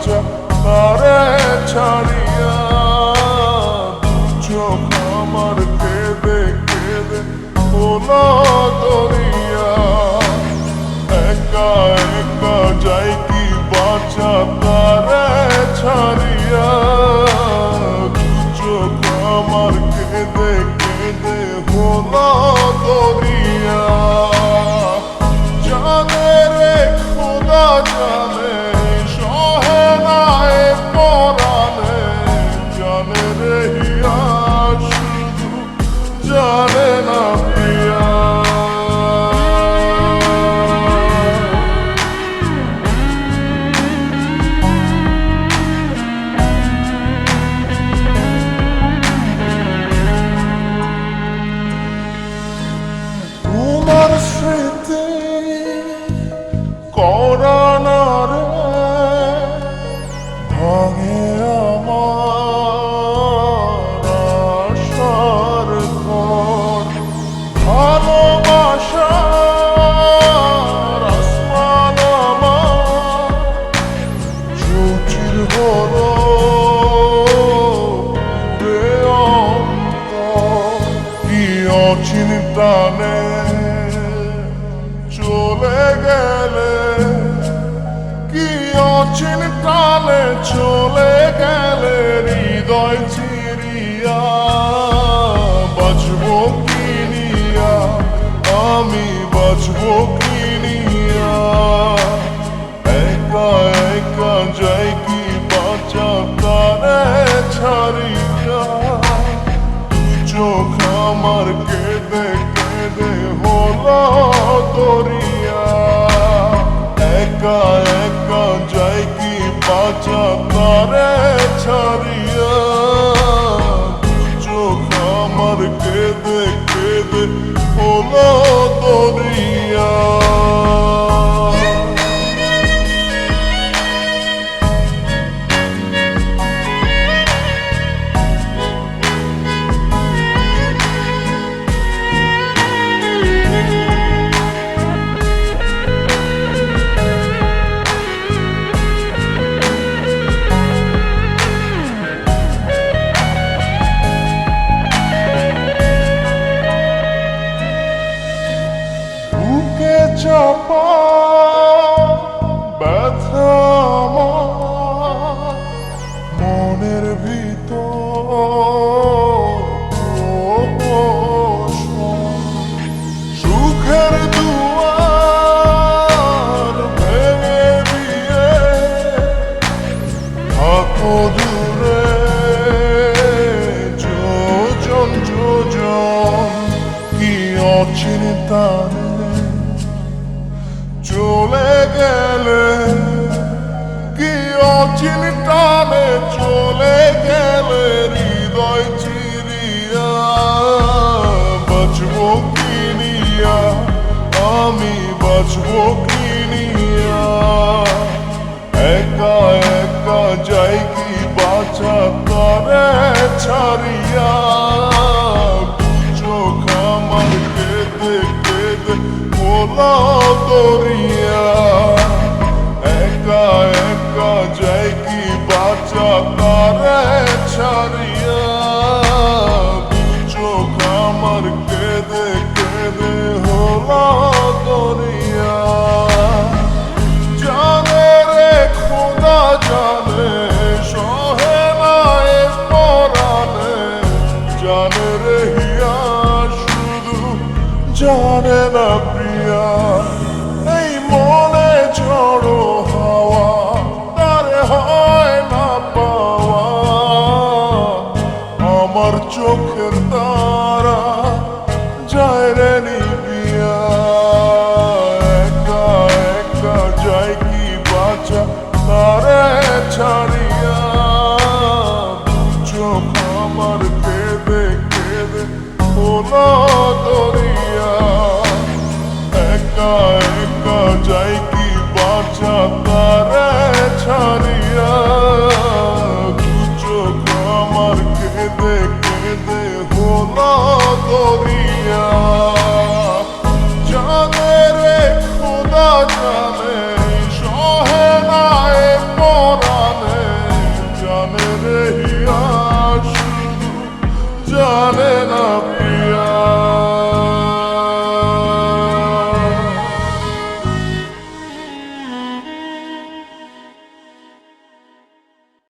বাঁচা তারে ছাড়িয়া চোখ আমার কেঁদে কেঁদে হলো দরিয়া একা একা যাই কি বাঁচা তারে ছাড়িয়া চোখ আমার কেঁদে কেঁদে হলো দরিয়া জানে রে খোদা জানে সহে নাই পরানে জানে রে হিয়া শুধু জানে না প্রিয়া তোমার স্মৃতি করোনারে ভাঙে আমার আশার ঘর ভালোবাসার আসমান আমার চৌচির হলো পুরে অন্তর কি অচিন্তানে চলে গেলে কি অচিন্তানে চলে গেলে হৃদয় চিরিয়া বাঁচবো কি নিয়া আমি বাঁচবো কি নিয়া একা একা যাই কি বাঁচা তারে ছাড়িয়া চোখ আমার কেঁদে কেঁদে হলো দরিয়া একা একা যাই কি বাঁচা তারে ছাড়িয়া চোখ আমার কেঁদে কেঁদে হলো দরিয়া চাপা ব্যথা আমার মনের ভিতর সুখের দুয়ার ভেঙে দিয়ে থাকো দূরে যোজন যোজন কি অচিন্তানে চলে গেলে কি অচিন্তানে চলে গেলে হৃদয় চিরিয়া বাঁচবো কি নিয়া আমি বাঁচবো কি নিয়া একা একা যাই কি বাঁচা তারে ছাড়িয়া চোখ আমার কেঁদে কেঁদে হলো দরিয়া একা একা যাই কি বাঁচা তারে ছাড়িয়া চোখ আমার কেঁদে কেঁদে হলো দরিয়া জানে রে খোদা জানে সহে নাই পরানে জানে রে হিয়া শুধু জানে না প্রিয়া এই মনে ঝড়ো হাওয়া তারে হয় না পাওয়া আমার চোখের তারা যায় রে নিবিয়া একা একা যাই কি বাঁচা তারে ছাড়িয়া চোখ আমার কেঁদে কেঁদে হলো দরিয়া একা একা যাই কি বাঁচা তারে ছাড়িয়া চোখ আমার কেঁদে কেঁদে হলো দরিয়া জানে রে খোদা জানে সহে নাই পরানে রে